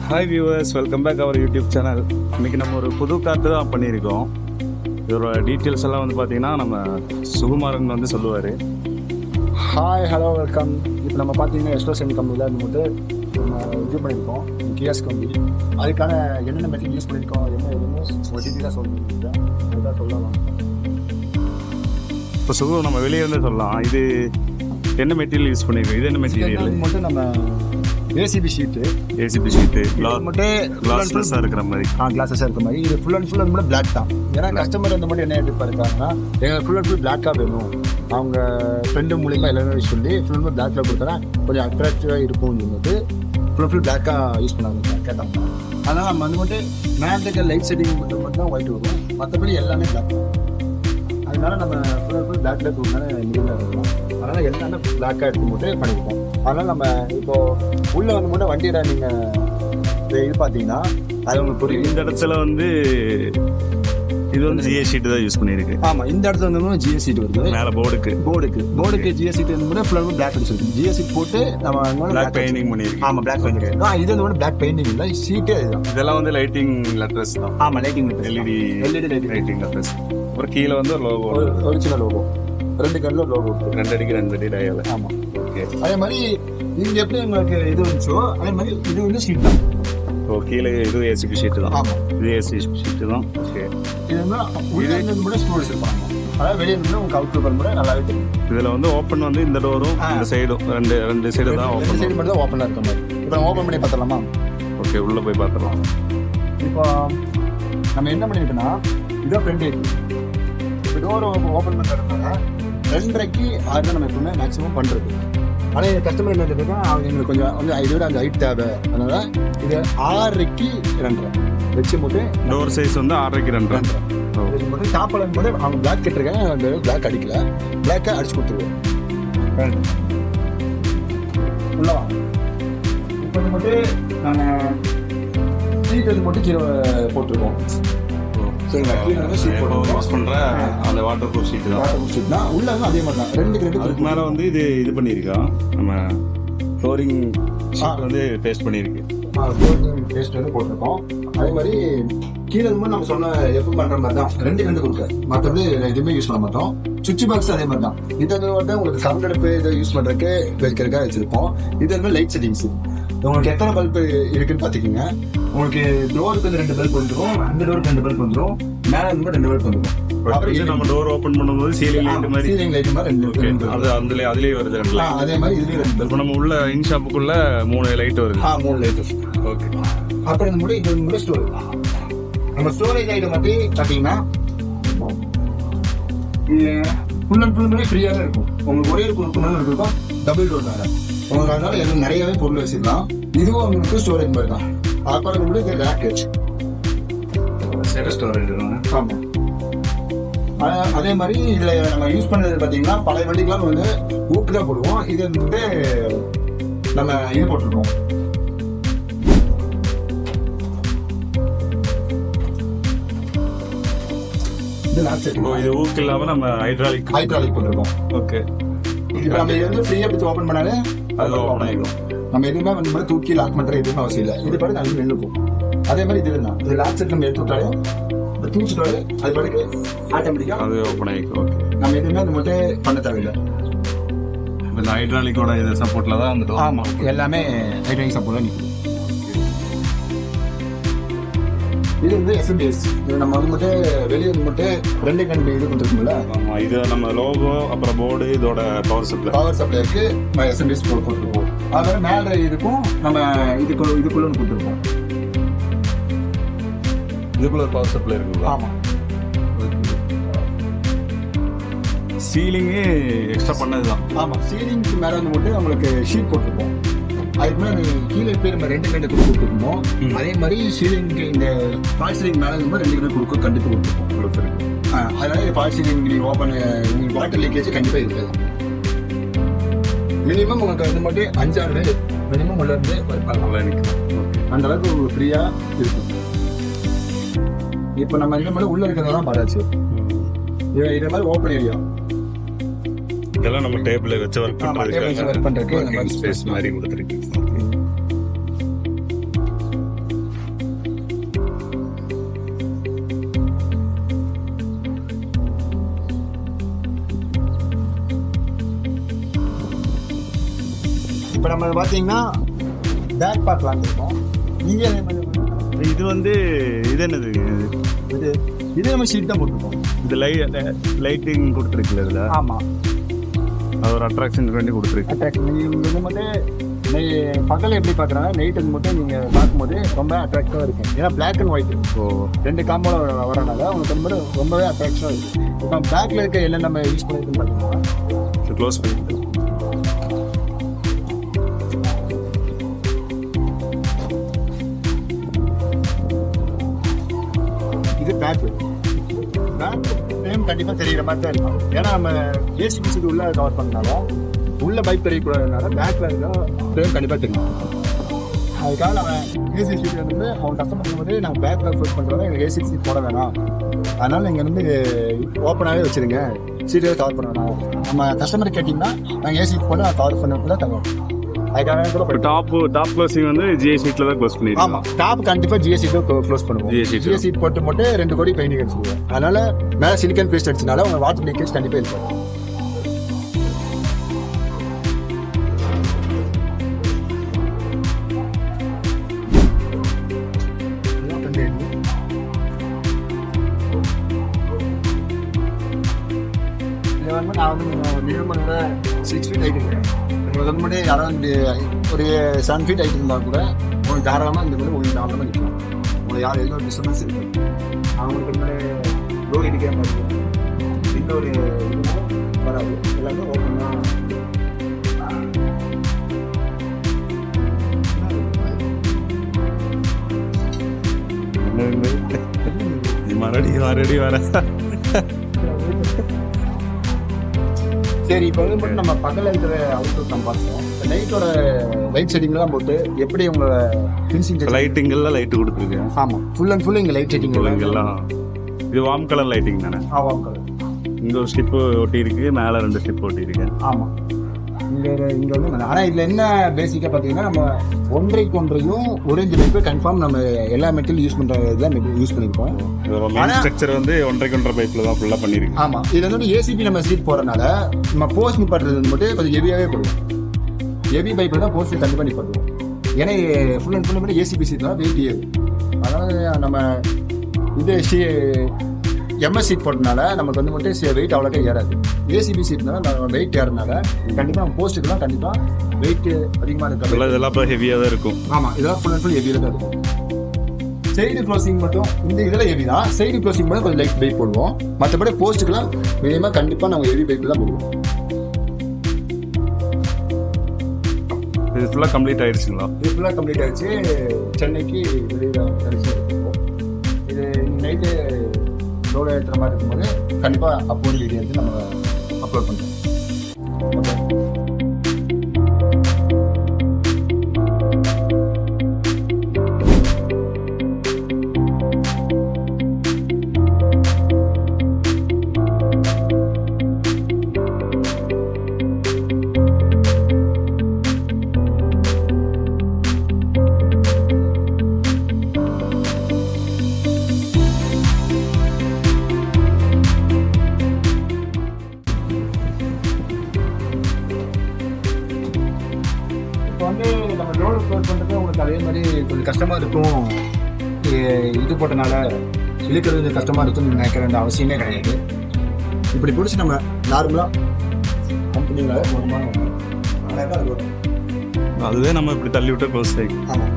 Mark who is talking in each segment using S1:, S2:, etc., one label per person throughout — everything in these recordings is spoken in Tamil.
S1: Hi viewers, welcome back our YouTube channel. இன்றைக்கி நம்ம ஒரு புது கார்டு தான் பண்ணியிருக்கோம். இதோட டீட்டெயில்ஸ் எல்லாம் வந்து பார்த்திங்கன்னா நம்ம சுகுமாரன் வந்து சொல்லுவார்.
S2: Hi, hello, welcome. இப்போ நம்ம பார்த்தீங்கன்னா எஸ்டோசன் கம்பெனியில் இருந்து மட்டும் நம்ம இது பண்ணியிருக்கோம். கியாஸ்க் கம்பெனி அதுக்கான என்னென்ன மெட்டீரியல் யூஸ் பண்ணியிருக்கோம், என்ன எதுவுமே ஒரு டீட்டெயிலாக சொல்லியிருக்கேன். அதுதான் சொல்லலாம்.
S1: இப்போ சுகு நம்ம வெளியே இருந்து சொல்லலாம். இது என்ன மெட்டீரியல் யூஸ் பண்ணியிருக்கோம்? இது என்ன மெட்டீரியல்?
S2: மட்டும் நம்ம ஏசிபி ஷீட்டு
S1: மட்டும் கிளாஸஸாக இருக்கிற மாதிரி.
S2: கிளாஸஸாக இருக்கிற மாதிரி. இது ஃபுல் அண்ட் ஃபுல் வந்து பிளாக் தான். ஏன்னா கஸ்டமர் இந்த மாதிரி என்ன எதிர்பார்க்காங்கன்னா எங்களுக்கு ஃபுல் அண்ட் ஃபுல் பிளாக்காக வேணும், அவங்க ஃப்ரெண்டு மூலிமா எல்லாமே சொல்லி ஃபுல் அண்ட் ஃபுல் பிளாக்கில் கொடுத்தா கொஞ்சம் அட்ராக்டிவாக இருக்கும்னு சொல்லிட்டு ஃபுல் ஃபுல் பிளாக்காக யூஸ் பண்ணாங்க கேட்டாங்க. அதனால் நம்ம வந்து மட்டும் மேலே லைட் செட்டிங் மட்டும் தான் ஒயிட் வரும், மற்றபடி எல்லாமே பிளாக். அதனால நம்ம ஃபுல் அண்ட் ஃபுல் பிளாக்கில் கொடுத்தனால மிடில் இருக்கலாம். அதனால் எல்லாமே பிளாக்காக எடுத்து மட்டும் பண்ணியிருக்கோம். அதனால் நம்ம இப்போது உள்ளே வந்து மட்டும் வண்டியில் நீங்கள் இது பார்த்தீங்கன்னா அது உங்களுக்கு புரியும்.
S1: இந்த இடத்துல வந்து இது வந்து ஜிஎஸ் ஷீட்டு தான் யூஸ் பண்ணியிருக்கு.
S2: ஆமாம், இந்த இடத்துல வந்து ஜிஎஸ் ஷீட் வருது.
S1: மேலே போர்டுக்கு
S2: ஜிஎஸ் ஷீட் வந்து ஃபுல் அண்ட் பிளாக் அடிச்சிருக்கு. ஜிஎஸ் ஷீட் போட்டு நம்ம
S1: பிளாக் பெயிண்டிங் பண்ணியிருக்கு.
S2: ஆமாம், பிளாக் பெயிண்டிங். இது வந்து பிளாக் பெயிண்டிங் இல்லை, ஷீட்டே இதுதான்.
S1: இதெல்லாம் வந்து லைட்டிங் லெட்டர்ஸ் தான்.
S2: ஆமாம், லைட்டிங்
S1: எல்இடி லைட்டிங் லெட்டர்ஸ். அப்புறம் கீழே வந்து ஒரு லோகோ,
S2: ஒரு சின்ன லோகோ, 2 கண்ணில் லோகோ,
S1: 2 அடிக்கு 2 அடி டயல்.
S2: ஆமாம், ஓகே. அதே மாதிரி இங்கே எப்படி உங்களுக்கு இது வந்துச்சோ அதே மாதிரி இது வந்து ஷீட் தான்.
S1: ஓ, கீழே இது ஏசிபி ஷீட்டு தான்.
S2: ஆமாம்,
S1: இது ஏசிபி ஷீட்டு தான். ஓகே.
S2: இது வந்து உள்ளே கூட ஸ்டோரேஜ் இருப்பாங்க. அதாவது வெளியே இருந்து உங்களுக்கு அவுட் பண்ணுற நல்லாவே தெரியும்.
S1: இதில் வந்து ஓப்பன் வந்து இந்த டோரும் இந்த சைடும் ரெண்டு சைடு தான் ஓப்பன்.
S2: சைடு மட்டும் தான் ஓப்பனாக இருக்க மாதிரி. இப்போ ஓப்பன் பண்ணி பார்த்துடலாமா?
S1: ஓகே, உள்ளே போய் பார்த்துடலாம்.
S2: இப்போ நம்ம என்ன பண்ணியிருக்கோன்னா இதான் ஃப்ரண்ட் ஏரியா. இப்போ டோர் ஓப்பன் பண்ணுறதுனால 2:30க்கு 6 தான் நம்ம எப்பவுமே மேக்ஸிமம் பண்ணுறது. ஆனால் கஸ்டமர் என்ன கேட்டா அவங்க எங்களுக்கு கொஞ்சம் இதை விட அந்த ஹைட் தேவை, அதனால் இது 6:30க்கு 2:30 வச்சு மட்டும்.
S1: டோர் சைஸ் வந்து 6:30க்கு 2:30
S2: வச்சு மட்டும். டாப்பெல்லாம் கூட அவங்க பிளாக் கட்டிருக்காங்க, அந்த பிளாக் அடிக்கல, பிளாக்காக அடிச்சு கொடுத்துருவோம். உள்ளவா இப்போ வந்து மட்டும் நாங்கள் சீட் வந்து மட்டும் கீழே போட்டிருக்கோம். சரிங்களா? கீழே வந்து ஷீட் போட்டு
S1: யூஸ் பண்ணுற அந்த வாட்டர் ப்ரூஃப் ஷீட் தான்.
S2: வாட்டர் ப்ரூஃப் ஷீட் தான். உள்ள வந்து அதே மாதிரி தான் 2
S1: அதுக்கு மேலே வந்து இது பண்ணியிருக்கோம். நம்ம ஃப்ளோரிங் ஷீட் வந்து பேஸ்ட் பண்ணியிருக்கு.
S2: ஃப்ளோரிங் பேஸ்ட் வந்து போட்டிருக்கோம். அதே மாதிரி கீழே வந்து நம்ம சொன்ன எப்போ பண்ணுற மாதிரி தான் 2 கொடுக்க, மற்றபடி எதுவுமே யூஸ் பண்ண மாட்டோம். சுவிட்ச் பாக்ஸ் அதே மாதிரி தான். இது வந்து உங்களுக்கு கரண்ட் அடுப்பு இதை யூஸ் பண்ணுறதுக்கு வைக்கிறதுக்காக வச்சுருப்போம். இது வந்து லைட் செட்டிங்ஸ். உங்களுக்கு எத்தனை பல்ப் இருக்குன்னு பார்த்துக்கிங்க. உங்களுக்கு டோருக்கு வந்து 2 பல்ப் வந்துடும், அந்த டோருக்கு 2 பல்ப் வந்துடும், மேலே வந்து 2 பல்ப் வந்துடும்.
S1: அப்புறம் நம்ம டோர் ஓப்பன் பண்ணும்போது சீலிங் லைட் மாதிரி
S2: 2
S1: அது அதுலேயே வருது.
S2: அதே மாதிரி இதுலேயே 2 பல்ப்.
S1: இப்போ நம்ம உள்ள இன் ஷாப்புக்குள்ள 3 லைட் வருது.
S2: 3 லைட்.
S1: ஓகே.
S2: அப்புறம் இந்த முறை இது முறை ஸ்டோரேஜ். நம்ம ஸ்டோரேஜ் ஐட்டம் மட்டும் பார்த்தீங்கன்னா ஃபுல் அண்ட் ஃபுல் ஃப்ரீயாக தான் இருக்கும். உங்களுக்கு ஒரே ஒரு பொருள் இருக்கும், டபுள் டோர் வேறு உங்களுக்கு. அதனால எல்லாம் நிறையவே பொருள் வச்சுக்கலாம். இதுவும் உங்களுக்கு ஸ்டோரேஜ் மாதிரி தான். அப்புறம் கூட இது ரேக்கேஜ்
S1: ஸ்டோரேஜ்.
S2: ஆமாம். அதே மாதிரி இதில் நம்ம யூஸ் பண்ணுறது பார்த்தீங்கன்னா பழைய வண்டிக்கெலாம் வந்து ஊக்கு தான் போடுவோம். இது வந்து நம்ம இது போட்டிருக்கோம்.
S1: இது ஊக்கு இல்லாமல் நம்ம ஹைட்ராலிக்
S2: போட்டிருக்கோம்.
S1: ஓகே.
S2: இப்போ நம்ம இது வந்து ஃப்ரீயாக பிடிச்சி ஓப்பன் பண்ணாலே
S1: அது ஓப்பன் ஆகிடும்.
S2: நம்ம எதுவுமே வந்து தூக்கி லாக் பண்ணுற எதுவுமே அவசியம் இல்லை. இது பாட்டு நல்லா நின்றுக்கும். அதே மாதிரி இது தான். இது லாக் செட் நம்ம எடுத்து விட்டாலும் தூச்சிட்டாலே அது பாட்டுக்கு ஆட்டோமேட்டிக்காக
S1: அது ஓப்பன் ஆகிக்கும். ஓகே.
S2: நம்ம எதுவுமே அது மட்டும் பண்ண தேவையில்லை.
S1: இந்த ஹைட்ராலிக்கோட இது சப்போர்ட்டில் தான் வந்துடும்.
S2: ஆமாம், எல்லாமே ஹைட்ராலிக் சப்போர்ட் தான் நிற்கும். இது வந்து எஸ்எம்பிஎஸ். இது நம்ம வந்து மட்டும் வெளியே வந்து மட்டும் 2 கண் இது கொடுத்துருக்கோம்ல.
S1: ஆமாம், இது நம்ம லோகோ அப்புறம் போர்டு இதோட பவர்
S2: சப்ளைக்கு எஸ்எம்பிஎஸ் போட்டுருக்கோம். அதனால மேலே இதுக்கும் நம்ம இதுக்குள்ள கொடுத்துருக்கோம்.
S1: இதுக்குள்ள பவர் சப்ளை இருக்குங்களா?
S2: ஆமாம்.
S1: சீலிங்கு எக்ஸ்ட்ரா பண்ணது தான்.
S2: ஆமாம், சீலிங்க்கு மேலே வந்து மட்டும் உங்களுக்கு ஷீட் போட்டிருக்கோம். அதுக்கு மேலே கீழே போய் நம்ம 2 கண்டு கொடுத்துருக்கோம். அதே மாதிரி சீலிங்க்கு இந்த ஃபால் சீலிங் மேலே வந்து 2 கண்டு கொடுக்க கண்டிப்பாக கொடுத்துருக்கோம். அதனால ஃபால் சீலிங் நீங்கள் ஓப்பன் உங்களுக்கு வாட்டர் லீக்கேஜ் கண்டிப்பாக இருக்காது. மினிமம் உங்களுக்கு வந்து மட்டும் 5-6 பேர் மினிமம் உள்ளேருந்து அந்த அளவுக்கு உங்களுக்கு ஃப்ரீயாக இருக்கும். இப்போ நம்ம இந்த மாதிரி உள்ளே இருக்கிறதெல்லாம் பாராச்சு. இதே மாதிரி ஓப்பன் ஏரியா
S1: இதெல்லாம் நம்ம டேபிள் வச்சு ஒர்க் பண்றதுக்கு
S2: ஸ்பேஸ்
S1: மாதிரி கொடுத்துருக்கு.
S2: நம்ம பார்த்தீங்கன்னா பேக் பார்க்கலாம் இருக்கோம். இங்கே
S1: இது வந்து இது என்னது
S2: இது நம்ம ஷீட் தான் போட்டுருக்கோம்.
S1: இது லைட்டிங் கொடுத்துருக்குல்ல இதில்.
S2: ஆமாம்,
S1: அது ஒரு அட்ராக்ஷனுக்கு வேண்டி கொடுத்துருக்கு.
S2: அட்ராக்ஷன் இது மட்டும் பகல் எப்படி பார்க்குறாங்க, நைட்டு மட்டும் நீங்கள் பார்க்கும்போது ரொம்ப அட்ராக்டிவாக இருக்கும். ஏன்னா பிளாக் அண்ட் ஒயிட் ரெண்டு காம்போட வரனால உங்களுக்கு வந்து ரொம்பவே அட்ராக்டிவாக இருக்கும். இப்போ பேக்கில் இருக்க என்ன நம்ம யூஸ் பண்ணிருக்கோன்னு பார்த்தீங்கன்னா
S1: க்ளோஸ் பண்ணி
S2: இது பேக்கு நேம் கண்டிப்பாக தெரிகிற மாதிரி தான் இருக்கும். ஏன்னா நம்ம ஏசிபி சீட் உள்ள கவர் பண்ணனாலும் உள்ள பைப் தெரியக்கூடாதுனால பேக்கில் இருந்தால் ஃப்ரேம் கண்டிப்பாக தெரியும். அதுக்காக நம்ம ஏசி சீட் வந்து அவங்க கஸ்டமர் வந்து நாங்கள் பேக்கில் ஃபோர்ஸ் பண்ணுறோம், எங்களுக்கு ஏசி சீட் போட வேணாம், அதனால் நீங்கள் வந்து ஓப்பனாகவே வச்சுருங்க, சீட்டே கவர் பண்ண வேணாம். நம்ம கஸ்டமர் கேட்டிங்கன்னா நாங்கள் ஏசி போட்டு கவர் பண்ணக்குள்ள தருவோம். அதுக்காக
S1: டாப் க்ளோசிங் வந்து ஜிஏ சீட்டில் தான் க்ளோஸ் பண்ணிடுவோம்.
S2: ஆமாம், டாப் கண்டிப்பாக ஜிஏ சீட்டை க்ளோஸ் பண்ணுவோம். ஜிஏ சீட் போட்டு 2 கோடி பெயிண்டிங் அடிச்சுடுவோம். அதனால் மேலே சிலிக்கன் பேஸ்ட் அடிச்சனால உங்கள் வாட்டர் லீக்கேஜ் கண்டிப்பாக இருக்கும். நான் வந்து மினிமம் 6 ஃபீட் ஹைட் இருக்கேன். உங்களுக்கு வந்து மட்டும் யாராவது ஒரு 7 ஃபீட் ஹைட் இருந்தால் கூட உங்களுக்கு தாராளமாக இந்த மாதிரி உங்களுக்கு நார்மலாக நிற்கலாம். உங்களுக்கு யார் எந்த ஒரு டிஸ்டர்பன்ஸ் இருக்குது, அவங்களுக்கு வந்து லோடு இடிக்கிற மாதிரி எந்த ஒரு இதுவும் வராது. எல்லாமே ஓப்பன் தான்.
S1: மறுபடி வர
S2: சரி, இப்போ வந்து மட்டும் நம்ம பகலில் இருக்கிற அவுட்லுக் நம்ம பார்த்தோம். நைட்டோட லைட் செட்டிங்லாம் போட்டு எப்படி உங்களை ஃபினிஷிங்
S1: லைட்டிங்கெல்லாம் லைட்டு கொடுத்துருக்கேன்.
S2: ஆமாம், ஃபுல் அண்ட் ஃபுல் இங்கே லைட் செட்டிங்
S1: எல்லாம். இது வார்ம் கலர் லைட்டிங் தானே?
S2: Warm colour.
S1: இங்கே ஒரு ஸ்டிப்பு ஒட்டி இருக்கு, மேலே 2 ஸ்டிப் ஒட்டி இருக்கு.
S2: ஆமாம், இங்கே வந்து ஆனால் இதில் என்ன பேசிக்காக பார்த்தீங்கன்னா நம்ம ஒன்றைக்கு ஒன்றையும் ஒரேஞ்சு பைப்பு கன்ஃபார்ம் நம்ம எல்லா மெட்டீரியல் யூஸ் பண்ணுறது தான் யூஸ் பண்ணியிருக்கோம்.
S1: ஸ்ட்ரக்சர் வந்து 1.5 பைப்பில் தான் ஃபுல்லாக பண்ணியிருக்கு.
S2: ஆமாம், இது வந்து ஏசிபி நம்ம சீட் போகிறனால நம்ம போஸ்ட் நிப்பாட்டுறது மட்டும் கொஞ்சம் ஹெவியாகவே போடுவோம். ஹெவி பைப்பில் தான் போஸ்ட் கண்டிப்பாக நிப்பாட்டுவோம். ஏன்னா full and full ACP seat தான் வெயிட் ஏறும். அதனால் நம்ம இது எம்எஸ் சீட் போட்டனால நமக்கு வந்து மட்டும் வெயிட் அவ்வளோக்கா ஏறாது. ஏசிபி சீட்னால நம்ம வெயிட் ஏறனால கண்டிப்பாக நம்ம போஸ்ட்டுக்கெல்லாம் கண்டிப்பாக வெயிட் அதிகமாக இருக்காது.
S1: இதெல்லாம் ஹெவியாக தான் இருக்கும்.
S2: ஆமாம், இதெல்லாம் ஃபுல் அண்ட் ஃபுல் ஹெவியாக தான் இருக்கும். சைடு க்ளோசிங் மட்டும் இந்த இதில் ஹெவி தான். சைடு க்ளோசிங் மட்டும் கொஞ்சம் லைட் பைப் போடுவோம். மற்றபடி போஸ்ட்டுக்கெல்லாம் மினிமமாக கண்டிப்பாக நம்ம ஹெவி பைப்பில் தான் போடுவோம்.
S1: இது ஃபுல்லாக கம்ப்ளீட் ஆயிடுச்சுங்களா?
S2: இது ஃபுல்லாக கம்ப்ளீட் ஆகிடுச்சு. சென்னைக்கு வெளியில் அடிச்சு இருக்கும். இது நைட்டு லோடு ஏற்றுற மாதிரி இருக்கும்போது கண்டிப்பாக அப்போது வீடியோ வந்து நம்ம அப்லோட் பண்ணுறோம். ஓகே, வந்து நம்ம லோடு க்ளோஸ் பண்ணுறது உங்களுக்கு அதே மாதிரி கொஞ்சம் கஷ்டமாக இருக்கும். இது போட்டனால இழுக்கிறது கொஞ்சம் கஷ்டமாக இருக்குன்னு நினைக்கிற வேண்டிய அவசியமே கிடையாது. இப்படி பிடிச்சி நம்ம நார்மலாக கம்பெனியில் போகணுமா
S1: அதுவே நம்ம இப்படி தள்ளி விட்டு க்ளோஸ் ஆகி.
S2: ஆமாம்,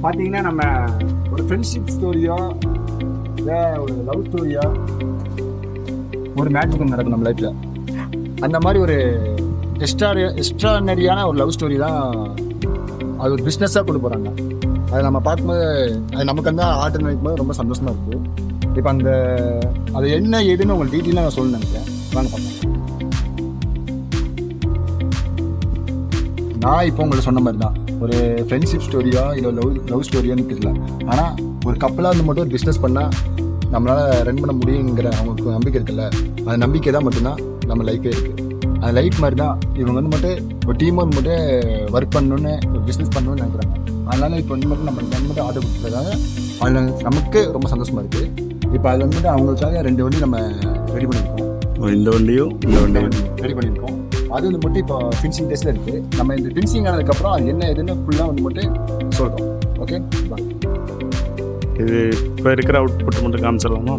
S2: பார்த்தீங்கன்னா நம்ம ஒரு ஃப்ரெண்ட்ஷிப் ஸ்டோரியோ இல்லை ஒரு லவ் ஸ்டோரியோ ஒரு மேட்ச் நடக்கும் நம்ம லைஃப்பில். அந்த மாதிரி ஒரு எக்ஸ்ட்ரானரியான ஒரு லவ் ஸ்டோரி தான் அது ஒரு பிஸ்னஸாக கொண்டு போகிறாங்க. அதை நம்ம பார்க்கும்போது அது நமக்கு வந்து ஆர்டர் நினைக்கும்போது ரொம்ப சந்தோஷமாக இருக்குது. இப்போ அது என்ன ஏதுன்னு உங்களுக்கு டீட்டெயிலாக நான் சொல்ல நினைக்கிறேன். வாங்க பார்ப்போம். நான் இப்போ உங்களை சொன்ன மாதிரி தான் ஒரு ஃப்ரெண்ட்ஷிப் ஸ்டோரியா இல்லை லவ் ஸ்டோரியான்னு தெரியல. ஆனால் ஒரு கப்பலாக இருந்து மட்டும் ஒரு பிஸ்னஸ் பண்ணால் நம்மளால் ரன் பண்ண முடியுங்கிற அவங்களுக்கு நம்பிக்கை இருக்குல்ல, அந்த நம்பிக்கை தான் மட்டும்தான் நம்ம லைஃபே இருக்குது. அந்த லைஃப் மாதிரி தான் இவங்க வந்து மட்டும் ஒரு டீமாக மட்டும் ஒர்க் பண்ணணுன்னு பிஸ்னஸ் பண்ணணும்னு நினைக்கிறாங்க. அதனால் இப்போ வந்து மட்டும் நம்ம மட்டும் ஆர்டர் கொடுத்துருக்காங்க. அதில் நமக்கு ரொம்ப சந்தோஷமாக இருக்குது. இப்போ அதில் வந்துட்டு அவங்களுக்காக 2 வண்டி நம்ம ரெடி பண்ணியிருக்கோம்.
S1: இந்த வண்டியும்
S2: ரெடி பண்ணியிருக்கோம். அது வந்து மட்டும் இப்போ ஃபினிஷிங் டெஸ்ட்டில் இருக்குது. நம்ம இந்த ஃபினிஷிங் ஆனதுக்கப்புறம் அது என்ன எதுன்னு ஃபுல்லாக வந்து மட்டும் சொல்கிறோம். ஓகே,
S1: இது இப்போ இருக்கிற அவுட்புட் மட்டும் காமிச்சிடலாமா?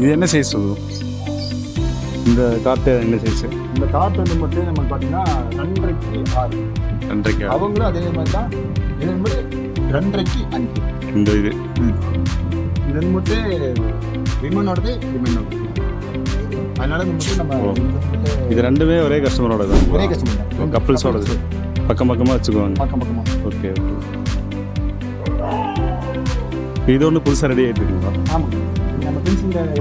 S1: இது என்ன சைஸ் சொல்லுவோம்? இந்த காற்று என்ன சைஸ்?
S2: இந்த காற்று வந்து மட்டும் நம்ம பார்த்தீங்கன்னா 2.5க்கு 6.
S1: 2.5க்கு 6.
S2: அவங்களும் அதே மாதிரி தான். இது வந்து 2.5க்கு 5.
S1: இந்த இது
S2: இது மட்டும் விமனோடது. அதனால மட்டும் நம்ம
S1: இது ரெண்டுமே ஒரே கஸ்டமரோட தான்.
S2: ஒரே கஸ்டமர் தான்.
S1: கப்பிள்ஸோடது பக்கம் பக்கமாக வச்சுக்குவாங்க.
S2: பக்கமாக.
S1: Okay okay. இது ஒன்று புதுசாக ரெடி ஆகிட்டு இருக்குங்களா?
S2: ஆமாம். நம்ம ஃபினிஷிங்
S1: அது